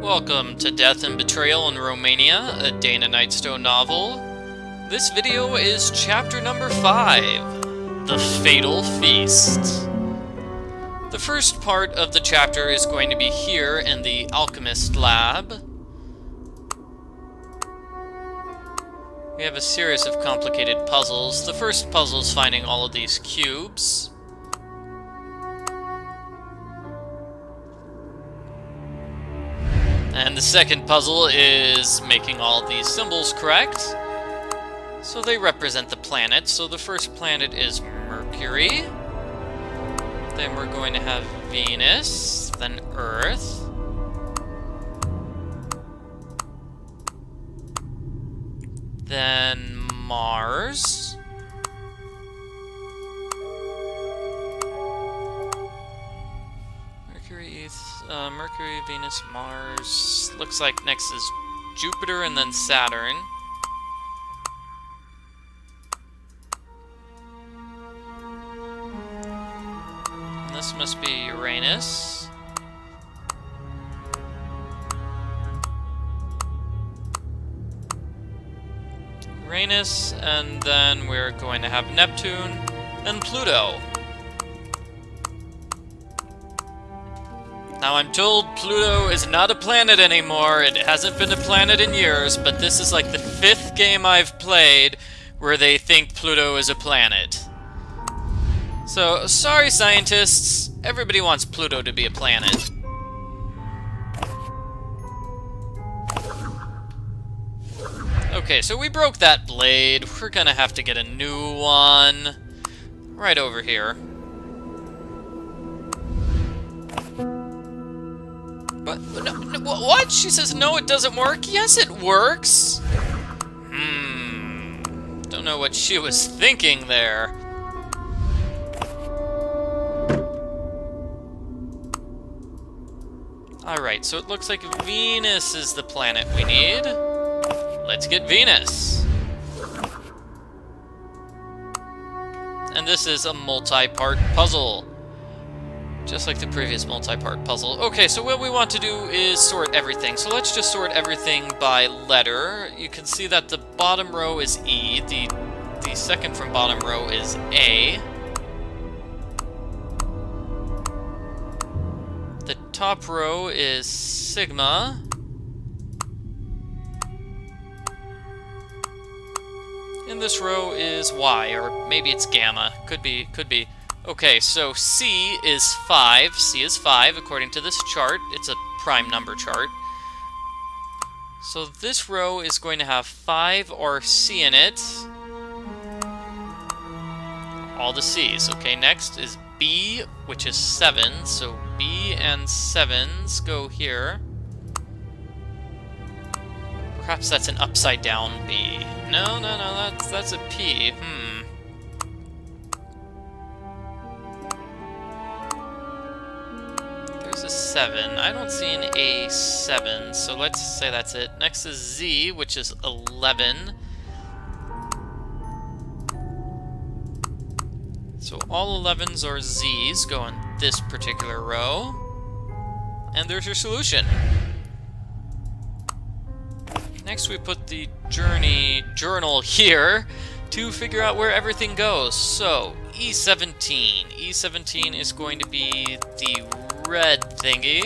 Welcome to Death and Betrayal in Romania, a Dana Knightstone novel. This video is chapter number 5, The Fatal Feast. The first part of the chapter is going to be here in the alchemist lab. We have a series of complicated puzzles. The first puzzle is finding all of these cubes. And the second puzzle is making all these symbols correct. So they represent the planets. So the first planet is Mercury. Then we're going to have Venus, then Earth. Then Mars. Mercury, Venus, Mars. Looks like next is Jupiter and then Saturn. And this must be Uranus. Uranus, and then we're going to have Neptune and Pluto. Now, I'm told Pluto is not a planet anymore. It hasn't been a planet in years, but this is like the 5th game I've played where they think Pluto is a planet. So, sorry scientists, everybody wants Pluto to be a planet. Okay, so we broke that blade. We're gonna have to get a new one right over here. But no, what? She says, no, it doesn't work. Yes, it works. Don't know what she was thinking there. Alright, so it looks like Venus is the planet we need. Let's get Venus. And this is a multi-part puzzle. Just like the previous multi-part puzzle. Okay, so what we want to do is sort everything. So let's just sort everything by letter. You can see that the bottom row is E. The second from bottom row is A. The top row is Sigma. And this row is Y, or maybe it's Gamma. Could be. Okay, so C is 5. C is 5 according to this chart. It's a prime number chart. So this row is going to have 5 or C in it. All the C's. Okay, next is B, which is 7. So B and 7s go here. Perhaps that's an upside down B. No, that's a P. There's a 7. I don't see an A7, so let's say that's it. Next is Z, which is 11. So all 11s or Z's go in this particular row. And there's your solution. Next we put the journal here to figure out where everything goes. So E17. E17 is going to be the red thingy.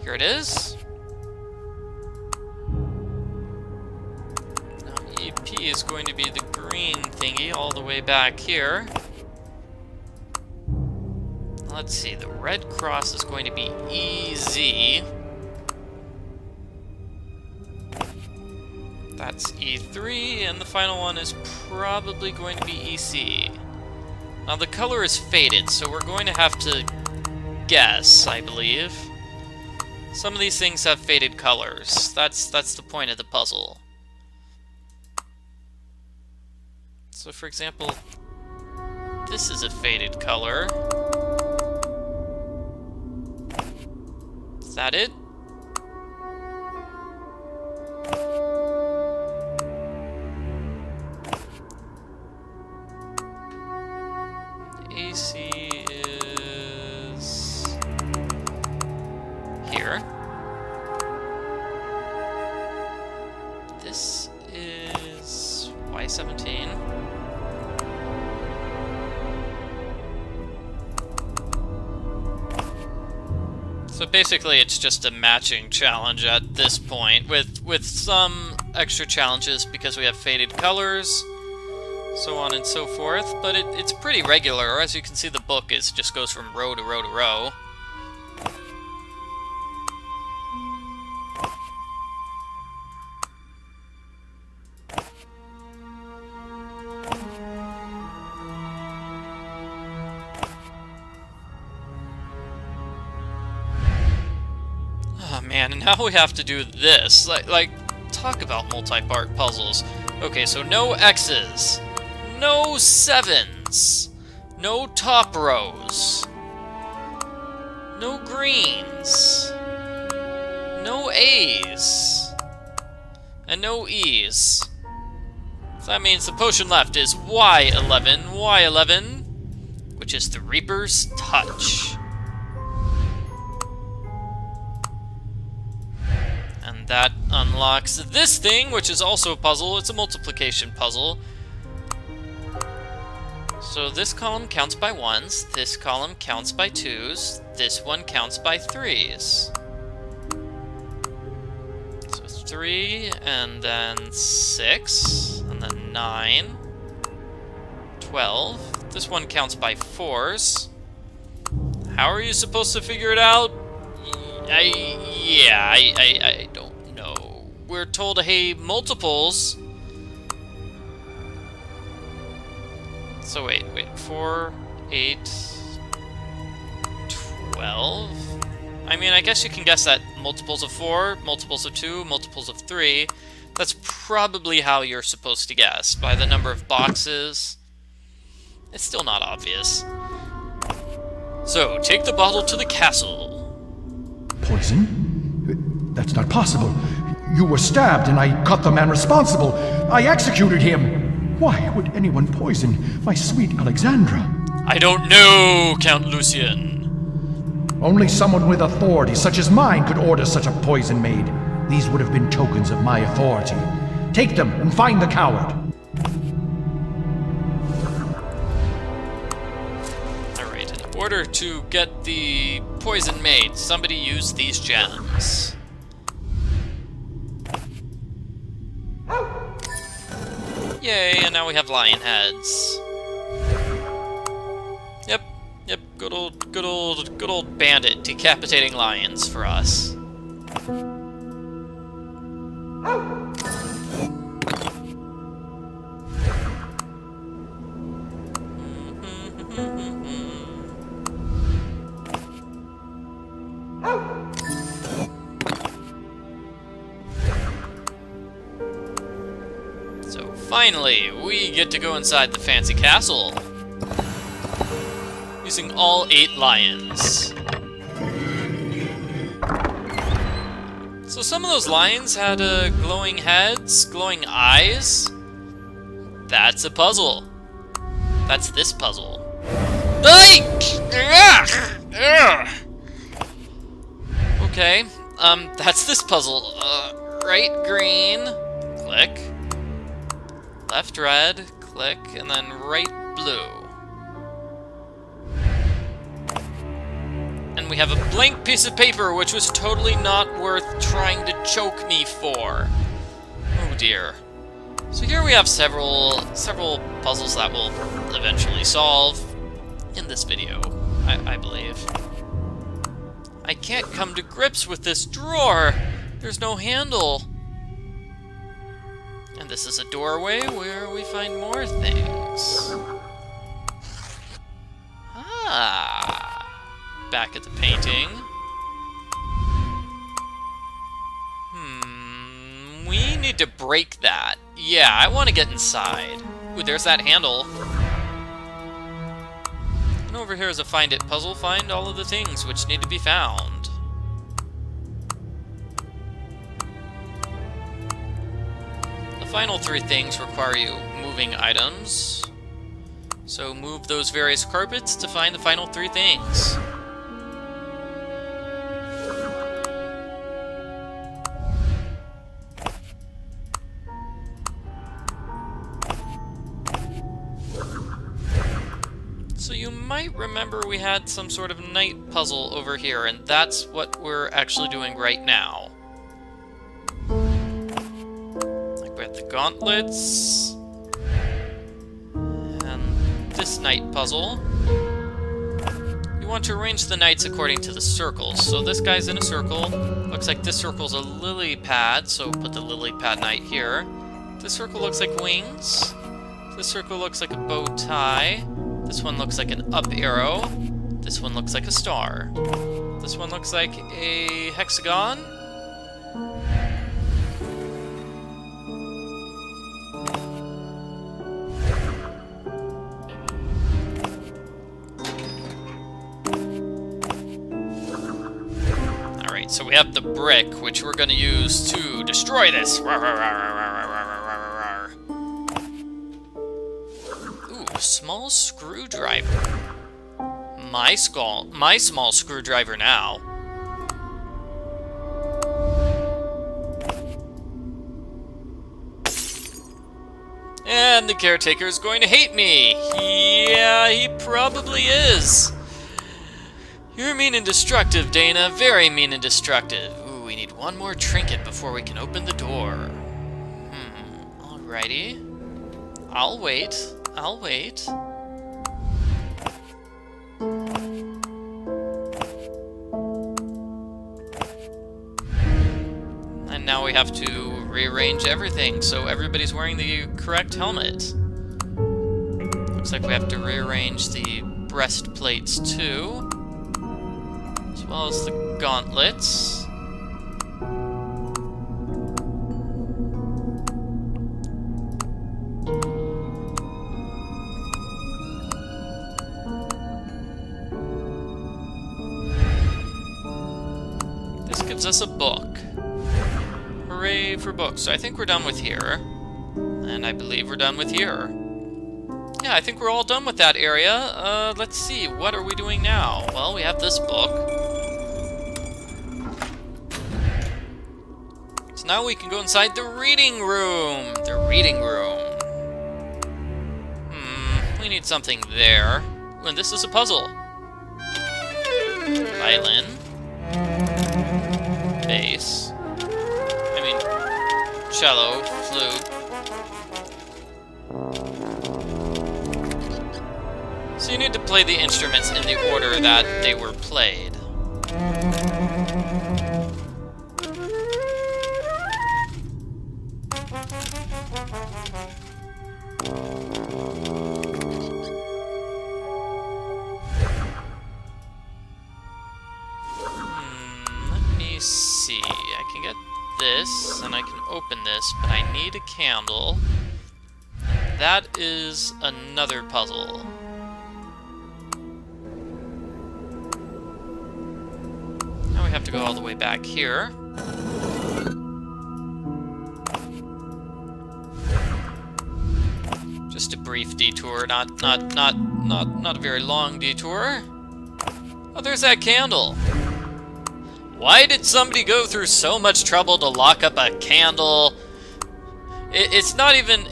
Here it is. Now EP is going to be the green thingy all the way back here. Let's see, the red cross is going to be EZ. That's E3, and the final one is probably going to be EC. Now the color is faded, so we're going to have to guess, I believe. Some of these things have faded colors. That's the point of the puzzle. So for example, this is a faded color. Is that it? AC is Why 17? So basically it's just a matching challenge at this point, with some extra challenges because we have faded colors, so on and so forth, but it's pretty regular. As you can see, the book just goes from row to row to row. Oh man, and now we have to do this. Like talk about multi-part puzzles. Okay, so no X's, no 7s, no top rows, no greens, no A's, and no E's. So that means the potion left is Y11, which is the Reaper's Touch. And that unlocks this thing, which is also a puzzle. It's a multiplication puzzle. So this column counts by 1s, this column counts by 2s, this one counts by 3s. So 3, and then 6, and then 9, 12. This one counts by 4s. How are you supposed to figure it out? I don't know. We're told, hey, multiples. So wait, 4, 8, 12? I mean, I guess you can guess that multiples of 4, multiples of 2, multiples of 3. That's probably how you're supposed to guess, by the number of boxes. It's still not obvious. So, take the bottle to the castle. Poison? That's not possible. You were stabbed and I caught the man responsible. I executed him. Why would anyone poison my sweet Alexandra? I don't know, Count Lucian. Only someone with authority such as mine could order such a poison made. These would have been tokens of my authority. Take them and find the coward. Alright, in order to get the poison made, somebody use these gems. Yay, and now we have lion heads. Yep, good old bandit decapitating lions for us. So finally, we get to go inside the fancy castle. Using all 8 lions. So some of those lions had glowing heads, glowing eyes. That's a puzzle. That's this puzzle. Okay, that's this puzzle. Right, green, click. Left, red, click, and then right, blue. And we have a blank piece of paper, which was totally not worth trying to choke me for. Oh dear. So here we have several puzzles that we'll eventually solve in this video, I believe. I can't come to grips with this drawer. There's no handle. And this is a doorway where we find more things. Ah, back at the painting. We need to break that. Yeah, I want to get inside. Ooh, there's that handle. And over here is a find it puzzle. Find all of the things which need to be found. The final 3 things require you moving items. So move those various carpets to find the final 3 things. remember we had some sort of knight puzzle over here, and that's what we're actually doing right now. Like we have the gauntlets, and this knight puzzle. You want to arrange the knights according to the circles. So this guy's in a circle. Looks like this circle's a lily pad, so put the lily pad knight here. This circle looks like wings. This circle looks like a bow tie. This one looks like an up arrow. This one looks like a star. This one looks like a hexagon. Alright, so we have the brick, which we're going to use to destroy this. Small screwdriver. My small screwdriver now. And the caretaker is going to hate me. Yeah, he probably is. You're mean and destructive, Dana. Very mean and destructive. Ooh, we need one more trinket before we can open the door. Alrighty. I'll wait. I'll wait. And now we have to rearrange everything so everybody's wearing the correct helmet. Looks like we have to rearrange the breastplates too, as well as the gauntlets. Gives us a book. Hooray for books. So I think we're done with here. And I believe we're done with here. Yeah, I think we're all done with that area. Let's see, what are we doing now? Well, we have this book. So now we can go inside the reading room. The reading room. We need something there. And this is a puzzle. Violin. Bass. I mean, cello, flute. So you need to play the instruments in the order that they were played. See, I can get this, and I can open this, but I need a candle. That is another puzzle. Now we have to go all the way back here. Just a brief detour, not a very long detour. Oh, there's that candle. Why did somebody go through so much trouble to lock up a candle? It's not even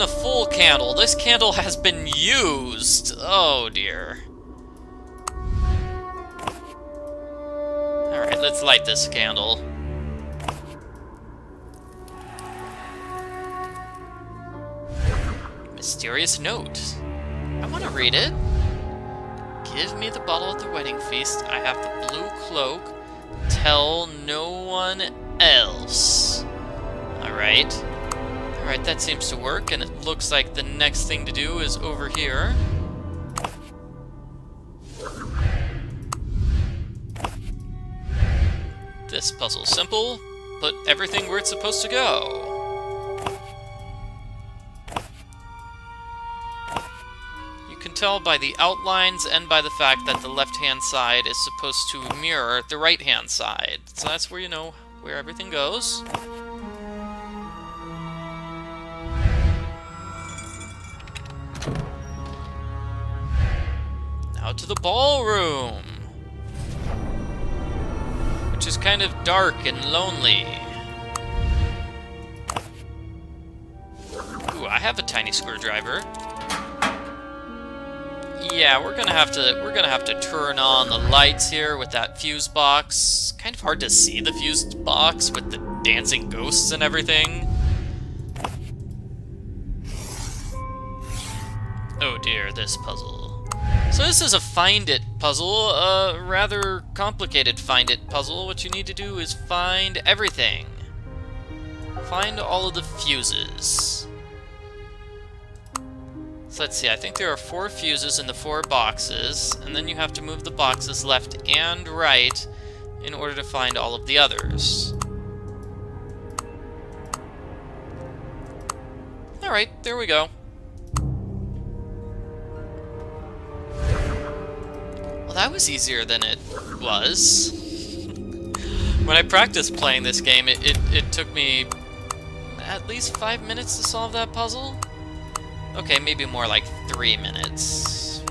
a full candle. This candle has been used. Oh dear. All right, let's light this candle. Mysterious note. I want to read it. Give me the bottle at the wedding feast. I have the blue cloak. Tell no one else. Alright. Alright, that seems to work, and it looks like the next thing to do is over here. This puzzle's simple. Put everything where it's supposed to go. Tell by the outlines and by the fact that the left-hand side is supposed to mirror the right-hand side. So that's where you know where everything goes. Now to the ballroom, which is kind of dark and lonely. Ooh, I have a tiny screwdriver. Yeah, we're gonna have to turn on the lights here with that fuse box. Kind of hard to see the fused box with the dancing ghosts and everything. Oh dear, this puzzle. So this is a find it puzzle, a rather complicated find it puzzle. What you need to do is find everything. Find all of the fuses. So let's see, I think there are 4 fuses in the 4 boxes, and then you have to move the boxes left and right in order to find all of the others. Alright, there we go. Well, that was easier than it was. When I practiced playing this game, it took me at least 5 minutes to solve that puzzle. Okay, maybe more like 3 minutes.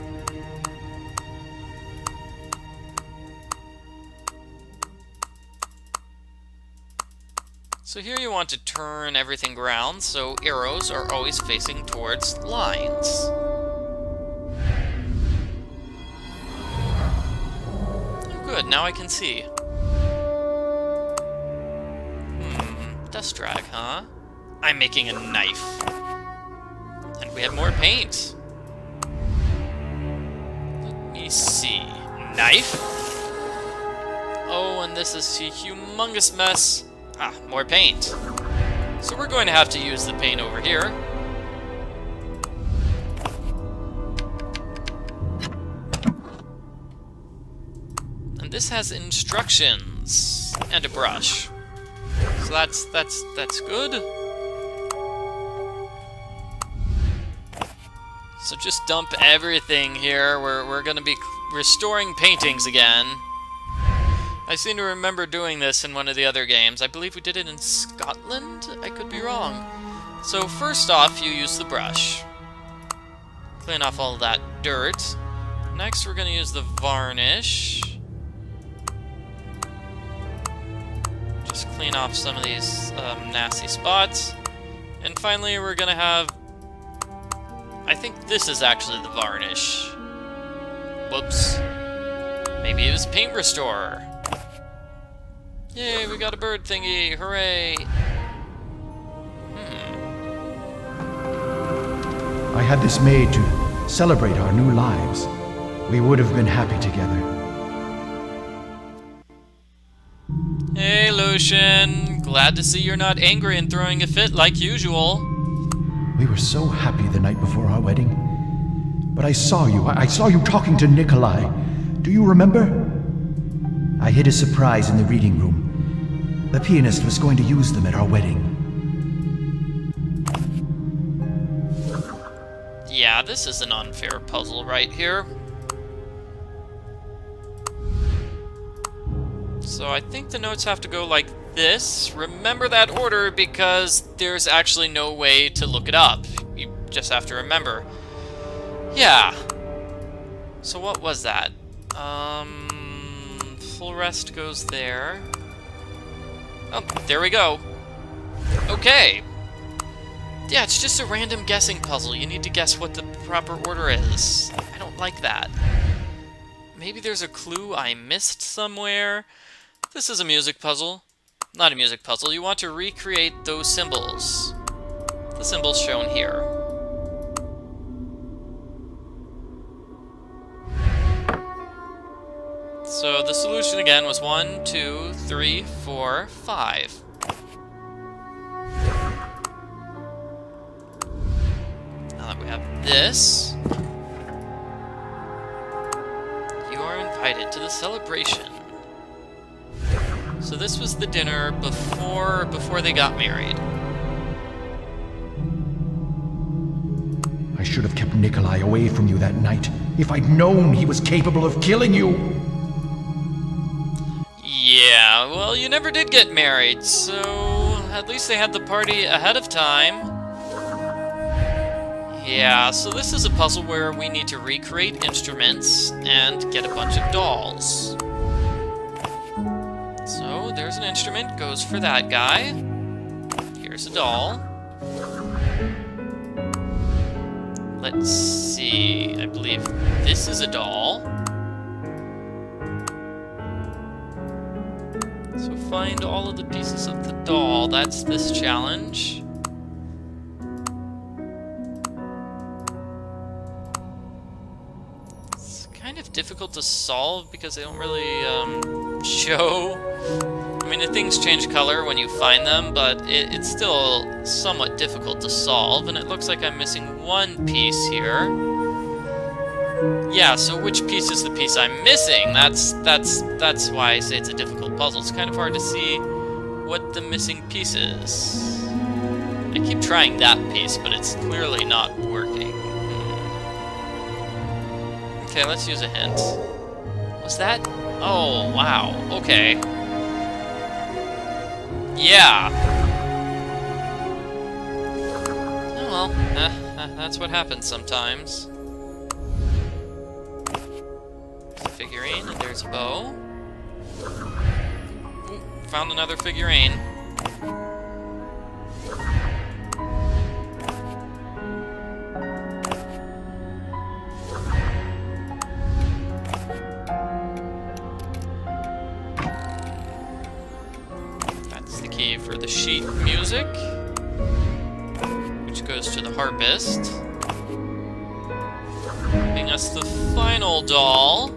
So here you want to turn everything around, so arrows are always facing towards lines. Oh, good, now I can see. Dust drag, huh? I'm making a knife. And we have more paint. Let me see. Knife? Oh, and this is a humongous mess. Ah, more paint. So we're going to have to use the paint over here. And this has instructions and a brush. So that's good. So just dump everything here. We're going to be restoring paintings again. I seem to remember doing this in one of the other games. I believe we did it in Scotland? I could be wrong. So first off, you use the brush. Clean off all that dirt. Next, we're going to use the varnish. Just clean off some of these nasty spots. And finally, we're going to have... I think this is actually the varnish. Whoops. Maybe it was paint restorer. Yay, we got a bird thingy. Hooray. I had this made to celebrate our new lives. We would have been happy together. Hey, Lucian. Glad to see you're not angry and throwing a fit like usual. We were so happy the night before our wedding. But I saw you. I saw you talking to Nikolai. Do you remember? I hid a surprise in the reading room. The pianist was going to use them at our wedding. Yeah, this is an unfair puzzle right here. So I think the notes have to go like this. Remember that order because there's actually no way to look it up. You just have to remember. Yeah. So what was that? Full rest goes there. Oh, there we go. Okay. Yeah, it's just a random guessing puzzle. You need to guess what the proper order is. I don't like that. Maybe there's a clue I missed somewhere. This is a music puzzle. Not a music puzzle. You want to recreate those symbols. The symbols shown here. So the solution again was 1, 2, 3, 4, 5. Now that we have this, you are invited to the celebration. So this was the dinner before they got married. I should have kept Nikolai away from you that night. If I'd known he was capable of killing you. Yeah, well, you never did get married, so at least they had the party ahead of time. Yeah, so this is a puzzle where we need to recreate instruments and get a bunch of dolls. So there's an instrument, goes for that guy. Here's a doll. Let's see. I believe this is a doll. So find all of the pieces of the doll. That's this challenge. It's kind of difficult to solve because they don't really show. I mean, the things change color when you find them, but it's still somewhat difficult to solve, and it looks like I'm missing one piece here. Yeah, so which piece is the piece I'm missing? That's why I say it's a difficult puzzle. It's kind of hard to see what the missing piece is. I keep trying that piece, but it's clearly not working. Okay, let's use a hint. Was that? Oh, wow. Okay. Yeah. Oh well, that's what happens sometimes. Figurine, and there's a bow. Ooh, found another figurine. That's the key for the sheet music, which goes to the harpist, giving us the final doll.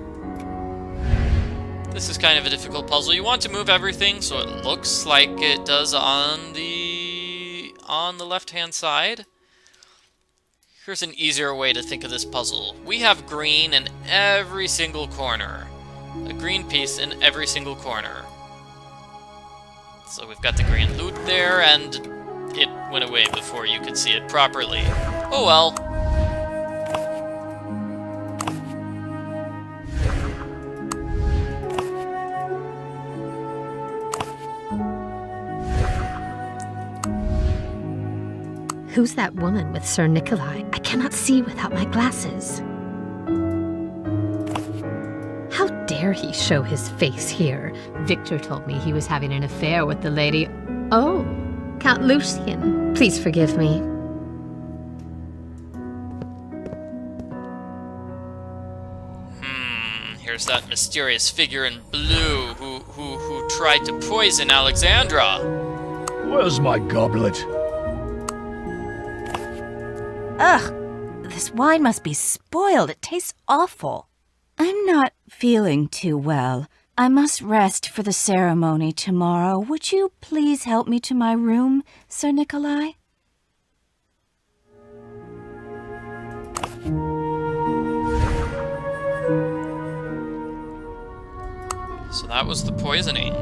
This is kind of a difficult puzzle. You want to move everything so it looks like it does on the left-hand side. Here's an easier way to think of this puzzle. We have green in every single corner. A green piece in every single corner. So we've got the green loot there, and it went away before you could see it properly. Oh well. Who's that woman with Sir Nikolai? I cannot see without my glasses. How dare he show his face here? Victor told me he was having an affair with the lady. Oh, Count Lucien, please forgive me. Here's that mysterious figure in blue who tried to poison Alexandra. Where's my goblet? Ugh, this wine must be spoiled. It tastes awful. I'm not feeling too well. I must rest for the ceremony tomorrow. Would you please help me to my room, Sir Nikolai? So that was the poisoning.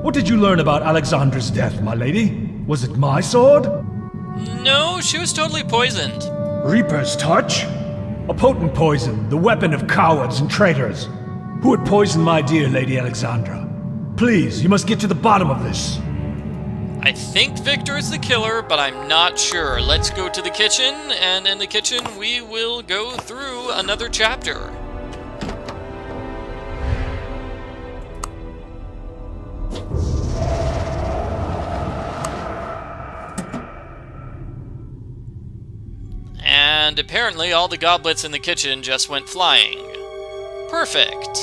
What did you learn about Alexandra's death, my lady? Was it my sword? No, she was totally poisoned. Reaper's touch? A potent poison, the weapon of cowards and traitors. Who would poison my dear Lady Alexandra? Please, you must get to the bottom of this. I think Victor is the killer, but I'm not sure. Let's go to the kitchen, and in the kitchen we will go through another chapter. And apparently all the goblets in the kitchen just went flying. Perfect.